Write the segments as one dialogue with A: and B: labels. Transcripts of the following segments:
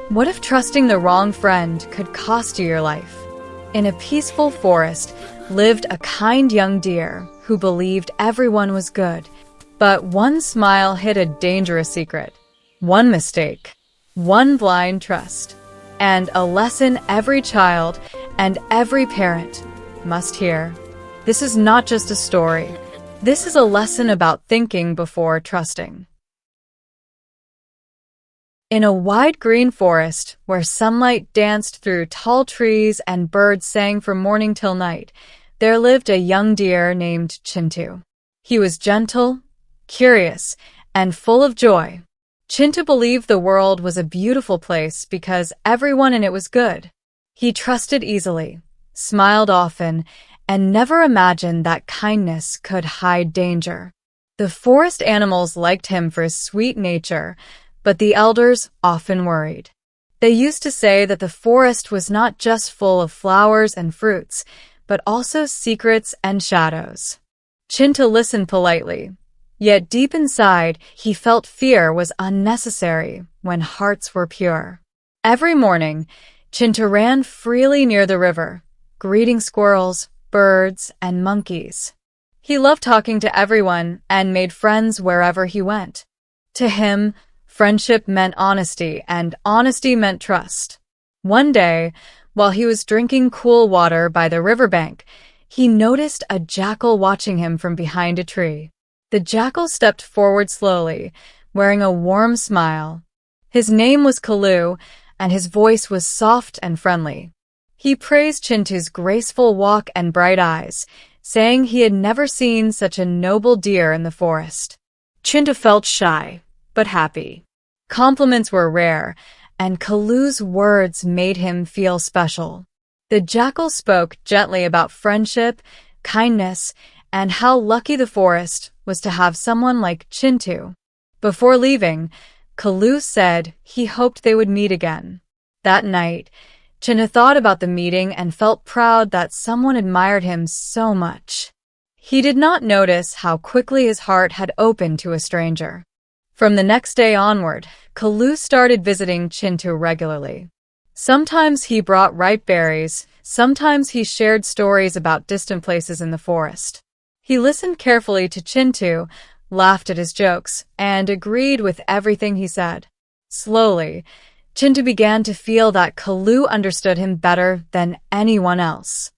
A: What if trusting the wrong friend could cost you your life? In a peaceful forest lived a kind young deer who believed everyone was good. But one smile hid a dangerous secret. One mistake. One blind trust. And a lesson every child and every parent must hear. This is not just a story. This is a lesson about thinking before trusting. In a wide green forest where sunlight danced through tall trees and birds sang from morning till night, there lived a young deer named Chintu. He was gentle, curious, and full of joy. Chintu believed the world was a beautiful place because everyone in it was good. He trusted easily, smiled often, and never imagined that kindness could hide danger. The forest animals liked him for his sweet nature, but the elders often worried. They used to say that the forest was not just full of flowers and fruits, but also secrets and shadows. Chintu listened politely, yet deep inside he felt fear was unnecessary when hearts were pure. Every morning, Chintu ran freely near the river, greeting squirrels, birds, and monkeys. He loved talking to everyone and made friends wherever he went. To him, friendship meant honesty, and honesty meant trust. One day, while he was drinking cool water by the riverbank, he noticed a jackal watching him from behind a tree. The jackal stepped forward slowly, wearing a warm smile. His name was Kalu, and his voice was soft and friendly. He praised Chintu's graceful walk and bright eyes, saying he had never seen such a noble deer in the forest. Chintu felt shy, but happy. Compliments were rare, and Kalu's words made him feel special. The jackal spoke gently about friendship, kindness, and how lucky the forest was to have someone like Chintu. Before leaving, Kalu said he hoped they would meet again. That night, Chintu thought about the meeting and felt proud that someone admired him so much. He did not notice how quickly his heart had opened to a stranger. From the next day onward, Kalu started visiting Chintu regularly. Sometimes he brought ripe berries, sometimes he shared stories about distant places in the forest. He listened carefully to Chintu, laughed at his jokes, and agreed with everything he said. Slowly, Chintu began to feel that Kalu understood him better than anyone else.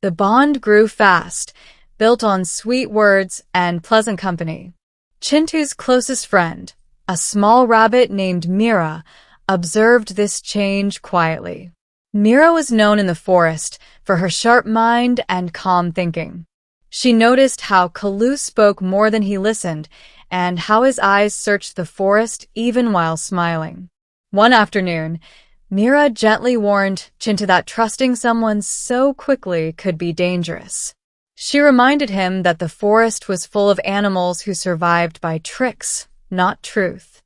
A: The bond grew fast, built on sweet words and pleasant company. Chintu's closest friend, a small rabbit named Meera, observed this change quietly. Meera was known in the forest for her sharp mind and calm thinking. She noticed how Kalu spoke more than he listened, and how his eyes searched the forest even while smiling. One afternoon, Meera gently warned Chintu that trusting someone so quickly could be dangerous. She reminded him that the forest was full of animals who survived by tricks, not truth.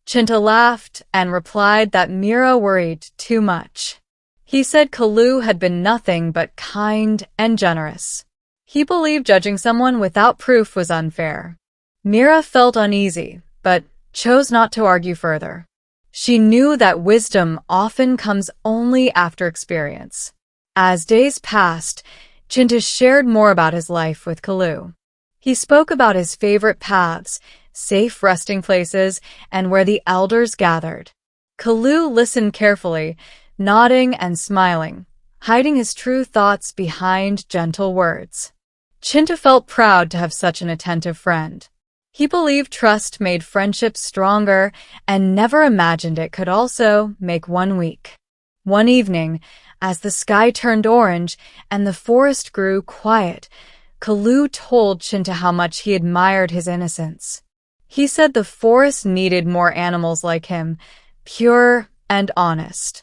A: Chintu laughed and replied that Meera worried too much. He said Kalu had been nothing but kind and generous. He believed judging someone without proof was unfair. Meera felt uneasy, but chose not to argue further. She knew that wisdom often comes only after experience. As days passed, Chintu shared more about his life with Kalu. He spoke about his favorite paths, safe resting places, and where the elders gathered. Kalu listened carefully, nodding and smiling, hiding his true thoughts behind gentle words. Chintu felt proud to have such an attentive friend. He believed trust made friendship stronger and never imagined it could also make one weak. One evening, as the sky turned orange and the forest grew quiet, Kalu told Chintu how much he admired his innocence. He said the forest needed more animals like him, pure and honest.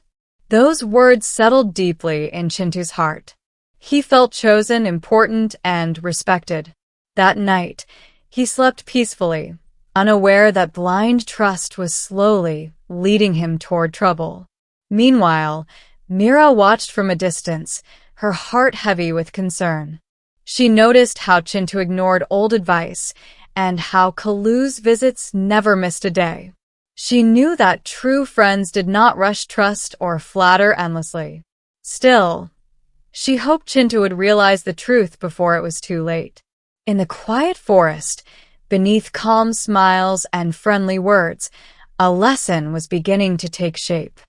A: Those words settled deeply in Chintu's heart. He felt chosen, important, and respected. That night, he slept peacefully, unaware that blind trust was slowly leading him toward trouble. Meanwhile, Meera watched from a distance, her heart heavy with concern. She noticed how Chintu ignored old advice and how Kalu's visits never missed a day. She knew that true friends did not rush trust or flatter endlessly. Still, she hoped Chintu would realize the truth before it was too late. In the quiet forest, beneath calm smiles and friendly words, a lesson was beginning to take shape.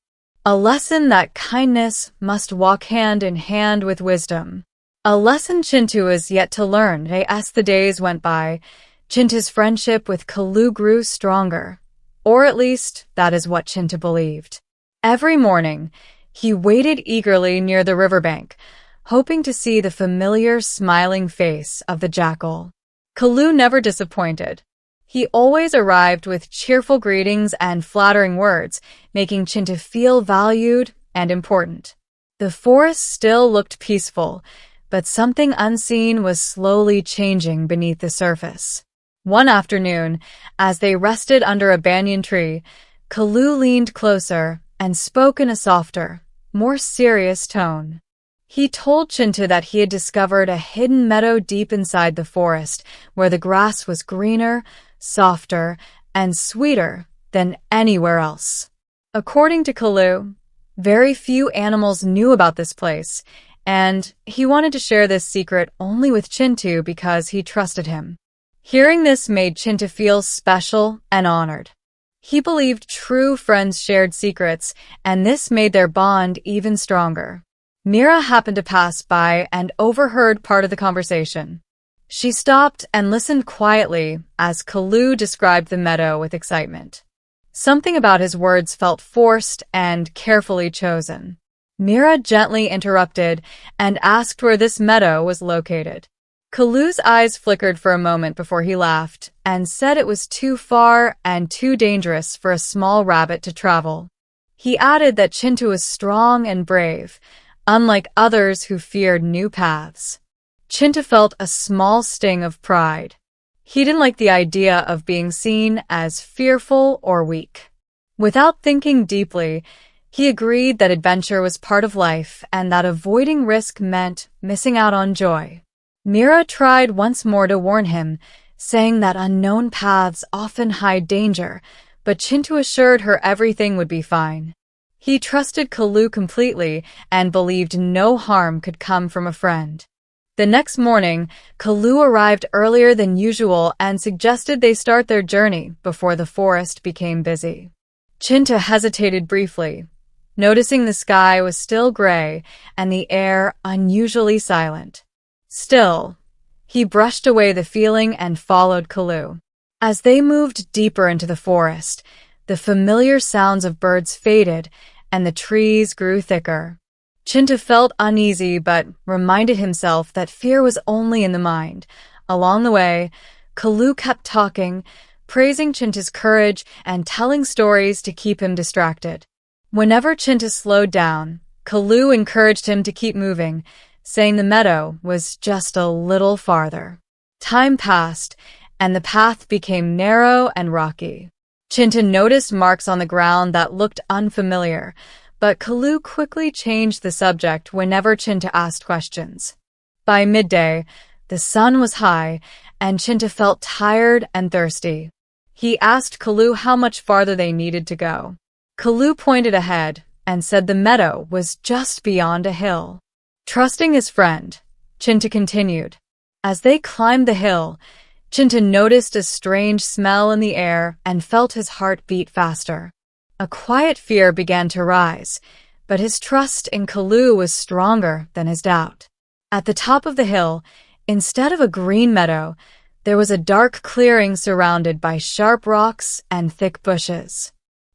A: A lesson that kindness must walk hand in hand with wisdom. A lesson Chintu was yet to learn. As the days went by, Chintu's friendship with Kalu grew stronger. Or at least, that is what Chintu believed. Every morning, he waited eagerly near the riverbank, hoping to see the familiar, smiling face of the jackal. Kalu never disappointed. He always arrived with cheerful greetings and flattering words, making Chintu feel valued and important. The forest still looked peaceful, but something unseen was slowly changing beneath the surface. One afternoon, as they rested under a banyan tree, Kalu leaned closer and spoke in a softer, more serious tone. He told Chintu that he had discovered a hidden meadow deep inside the forest, where the grass was greener, softer, and sweeter than anywhere else. According to Kalu, very few animals knew about this place, and he wanted to share this secret only with Chintu because he trusted him. Hearing this made Chintu feel special and honored. He believed true friends shared secrets, and this made their bond even stronger. Meera happened to pass by and overheard part of the conversation. She stopped and listened quietly as Kalu described the meadow with excitement. Something about his words felt forced and carefully chosen. Meera gently interrupted and asked where this meadow was located. Kalu's eyes flickered for a moment before he laughed and said it was too far and too dangerous for a small rabbit to travel. He added that Chintu was strong and brave, unlike others who feared new paths. Chintu felt a small sting of pride. He didn't like the idea of being seen as fearful or weak. Without thinking deeply, he agreed that adventure was part of life and that avoiding risk meant missing out on joy. Meera tried once more to warn him, saying that unknown paths often hide danger, but Chintu assured her everything would be fine. He trusted Kalu completely and believed no harm could come from a friend. The next morning, Kalu arrived earlier than usual and suggested they start their journey before the forest became busy. Chintu hesitated briefly, noticing the sky was still gray and the air unusually silent. Still, he brushed away the feeling and followed Kalu. As they moved deeper into the forest, the familiar sounds of birds faded and the trees grew thicker. Chintu felt uneasy but reminded himself that fear was only in the mind. Along the way, Kalu kept talking, praising Chintu's courage and telling stories to keep him distracted. Whenever Chintu slowed down, Kalu encouraged him to keep moving, saying the meadow was just a little farther. Time passed, and the path became narrow and rocky. Chintu noticed marks on the ground that looked unfamiliar, but Kalu quickly changed the subject whenever Chintu asked questions. By midday, the sun was high, and Chintu felt tired and thirsty. He asked Kalu how much farther they needed to go. Kalu pointed ahead and said the meadow was just beyond a hill. Trusting his friend, Chintu continued. As they climbed the hill, Chintu noticed a strange smell in the air and felt his heart beat faster. A quiet fear began to rise, but his trust in Kalu was stronger than his doubt. At the top of the hill, instead of a green meadow, there was a dark clearing surrounded by sharp rocks and thick bushes.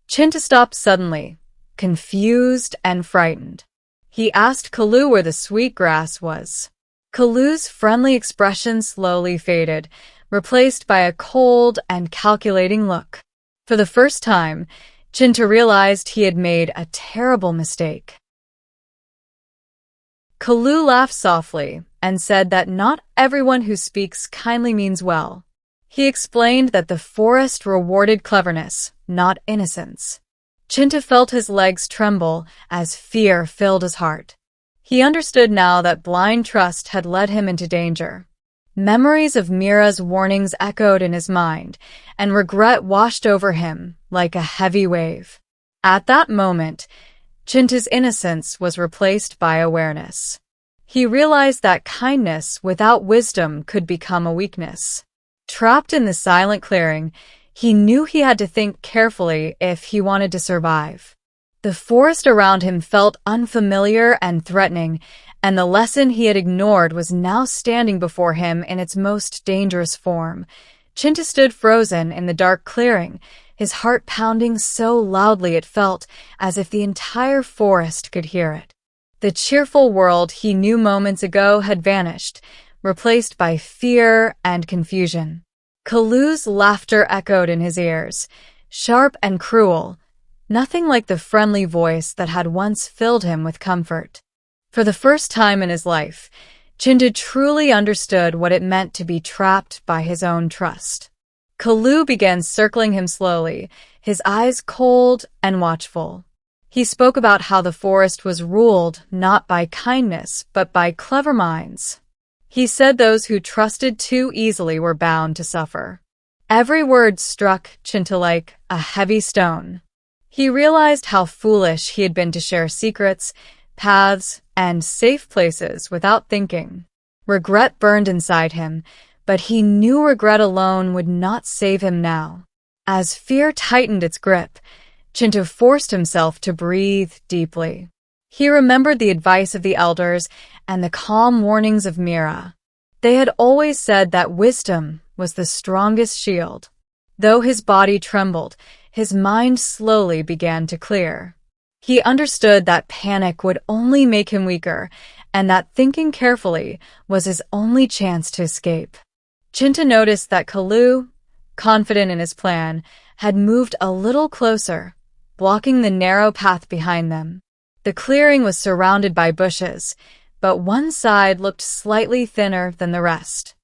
A: Chintu stopped suddenly, confused and frightened. He asked Kalu where the sweet grass was. Kalu's friendly expression slowly faded, replaced by a cold and calculating look. For the first time, Chintu realized he had made a terrible mistake. Kalu laughed softly and said that not everyone who speaks kindly means well. He explained that the forest rewarded cleverness, not innocence. Chintu felt his legs tremble as fear filled his heart. He understood now that blind trust had led him into danger. Memories of Meera's warnings echoed in his mind, and regret washed over him like a heavy wave. At that moment, Chintu's innocence was replaced by awareness. He realized that kindness without wisdom could become a weakness. Trapped in the silent clearing, he knew he had to think carefully if he wanted to survive. The forest around him felt unfamiliar and threatening, and the lesson he had ignored was now standing before him in its most dangerous form. Chintu stood frozen in the dark clearing, his heart pounding so loudly it felt as if the entire forest could hear it. The cheerful world he knew moments ago had vanished, replaced by fear and confusion. Kalu's laughter echoed in his ears, sharp and cruel, nothing like the friendly voice that had once filled him with comfort. For the first time in his life, Chintu truly understood what it meant to be trapped by his own trust. Kalu began circling him slowly, his eyes cold and watchful. He spoke about how the forest was ruled not by kindness, but by clever minds. He said those who trusted too easily were bound to suffer. Every word struck Chintu like a heavy stone. He realized how foolish he had been to share secrets, paths, and safe places without thinking. Regret burned inside him, but he knew regret alone would not save him now. As fear tightened its grip, Chintu forced himself to breathe deeply. He remembered the advice of the elders and the calm warnings of Meera. They had always said that wisdom was the strongest shield. Though his body trembled, his mind slowly began to clear. He understood that panic would only make him weaker, and that thinking carefully was his only chance to escape. Chintu noticed that Kalu, confident in his plan, had moved a little closer, blocking the narrow path behind them. The clearing was surrounded by bushes, but one side looked slightly thinner than the rest.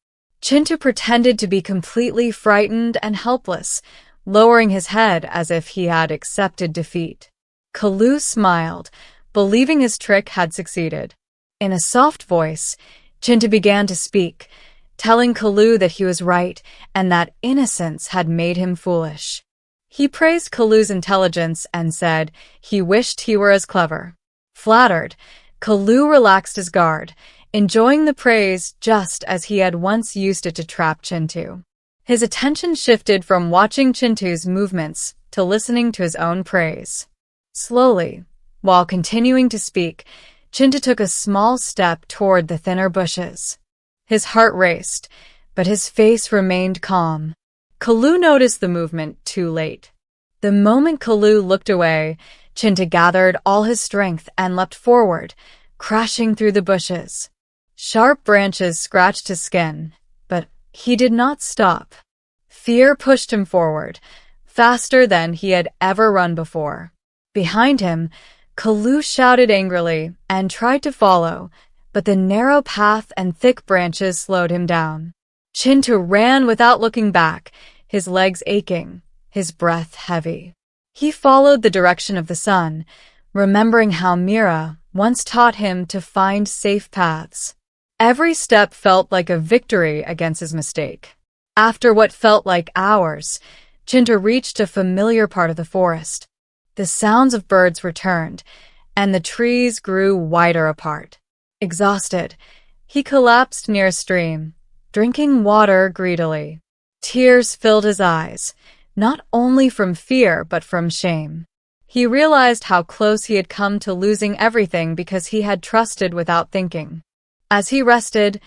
A: Chintu pretended to be completely frightened and helpless, lowering his head as if he had accepted defeat. Kalu smiled, believing his trick had succeeded. In a soft voice, Chintu began to speak, telling Kalu that he was right and that innocence had made him foolish. He praised Kalu's intelligence and said he wished he were as clever. Flattered, Kalu relaxed his guard, enjoying the praise just as he had once used it to trap Chintu. His attention shifted from watching Chintu's movements to listening to his own praise. Slowly, while continuing to speak, Chintu took a small step toward the thinner bushes. His heart raced, but his face remained calm. Kalu noticed the movement too late. The moment Kalu looked away, Chintu gathered all his strength and leapt forward, crashing through the bushes. Sharp branches scratched his skin, but he did not stop. Fear pushed him forward, faster than he had ever run before. Behind him, Kalu shouted angrily and tried to follow, but the narrow path and thick branches slowed him down. Chintu ran without looking back, his legs aching, his breath heavy. He followed the direction of the sun, remembering how Meera once taught him to find safe paths. Every step felt like a victory against his mistake. After what felt like hours, Chintu reached a familiar part of the forest. The sounds of birds returned, and the trees grew wider apart. Exhausted, he collapsed near a stream, drinking water greedily. Tears filled his eyes, not only from fear but from shame. He realized how close he had come to losing everything because he had trusted without thinking. As he rested,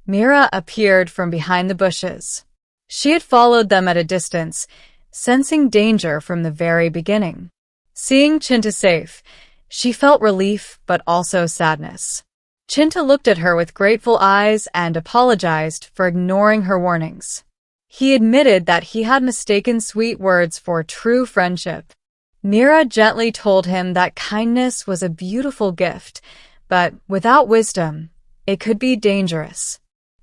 A: Meera appeared from behind the bushes. She had followed them at a distance, sensing danger from the very beginning. Seeing Chintu safe, she felt relief but also sadness. Chintu looked at her with grateful eyes and apologized for ignoring her warnings. He admitted that he had mistaken sweet words for true friendship. Meera gently told him that kindness was a beautiful gift, but without wisdom, it could be dangerous.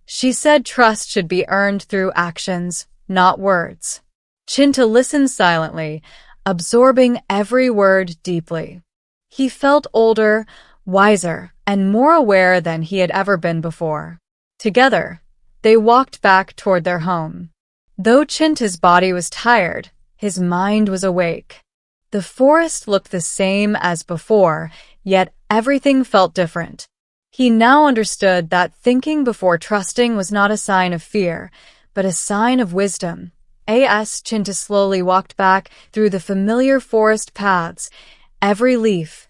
A: She said trust should be earned through actions, not words. Chintu listened silently, absorbing every word deeply. He felt older, wiser, and more aware than he had ever been before. Together, They walked back toward their home. Though Chintu's body was tired, his mind was awake. The forest looked the same as before, yet everything felt different. He now understood that thinking before trusting was not a sign of fear, but a sign of wisdom. Chintu slowly walked back through the familiar forest paths. Every leaf,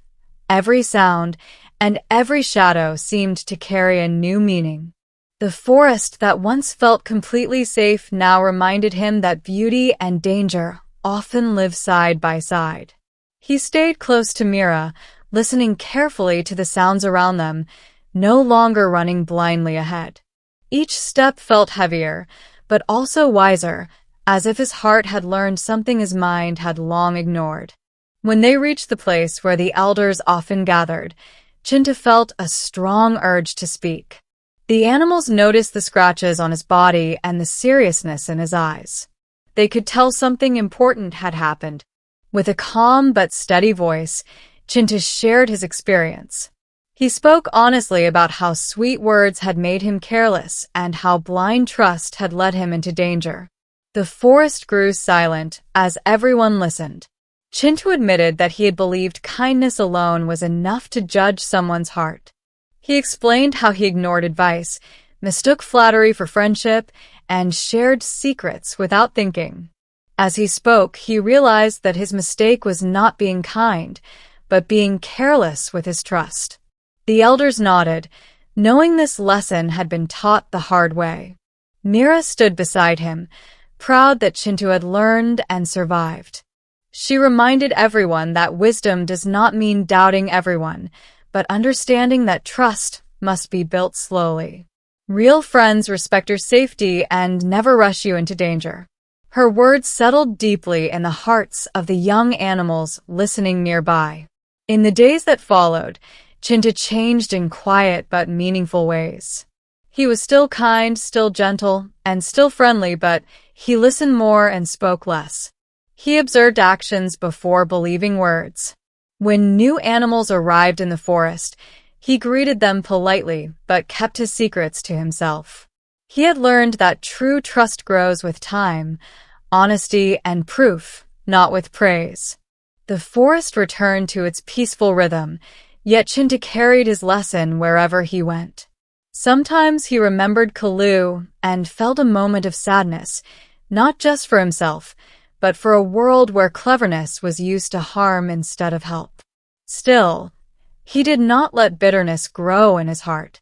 A: every sound, and every shadow seemed to carry a new meaning. The forest that once felt completely safe now reminded him that beauty and danger often live side by side. He stayed close to Meera, listening carefully to the sounds around them, no longer running blindly ahead. Each step felt heavier, but also wiser, as if his heart had learned something his mind had long ignored. When they reached the place where the elders often gathered, Chintu felt a strong urge to speak. The animals noticed the scratches on his body and the seriousness in his eyes. They could tell something important had happened. With a calm but steady voice, Chintu shared his experience. He spoke honestly about how sweet words had made him careless and how blind trust had led him into danger. The forest grew silent as everyone listened. Chintu admitted that he had believed kindness alone was enough to judge someone's heart. He explained how he ignored advice, mistook flattery for friendship, and shared secrets without thinking. As he spoke, he realized that his mistake was not being kind, but being careless with his trust. The elders nodded, knowing this lesson had been taught the hard way. Meera stood beside him, proud that Chintu had learned and survived. She reminded everyone that wisdom does not mean doubting everyone, but understanding that trust must be built slowly. Real friends respect your safety and never rush you into danger. Her words settled deeply in the hearts of the young animals listening nearby. In the days that followed, Chintu changed in quiet but meaningful ways. He was still kind, still gentle, and still friendly, but he listened more and spoke less. He observed actions before believing words. When new animals arrived in the forest, he greeted them politely but kept his secrets to himself. He had learned that true trust grows with time, honesty, and proof, not with praise. The forest returned to its peaceful rhythm, yet Chintu carried his lesson wherever he went. Sometimes he remembered Kalu and felt a moment of sadness, not just for himself, but for a world where cleverness was used to harm instead of help. Still, he did not let bitterness grow in his heart.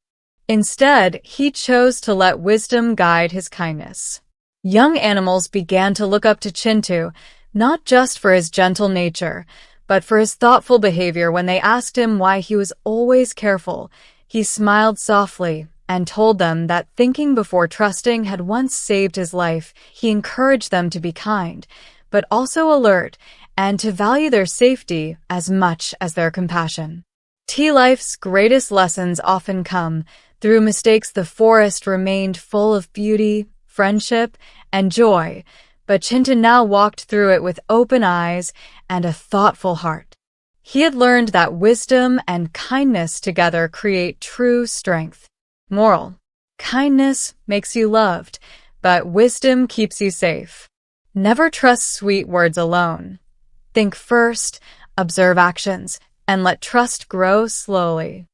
A: Instead, he chose to let wisdom guide his kindness. Young animals began to look up to Chintu, not just for his gentle nature, but for his thoughtful behavior. When they asked him why he was always careful, he smiled softly and told them that thinking before trusting had once saved his life. He encouraged them to be kind, but also alert, and to value their safety as much as their compassion. Life's greatest lessons often come through mistakes. The forest remained full of beauty, friendship, and joy, but Chintu now walked through it with open eyes and a thoughtful heart. He had learned that wisdom and kindness together create true strength. Moral: kindness makes you loved, but wisdom keeps you safe. Never trust sweet words alone. Think first, observe actions, and let trust grow slowly.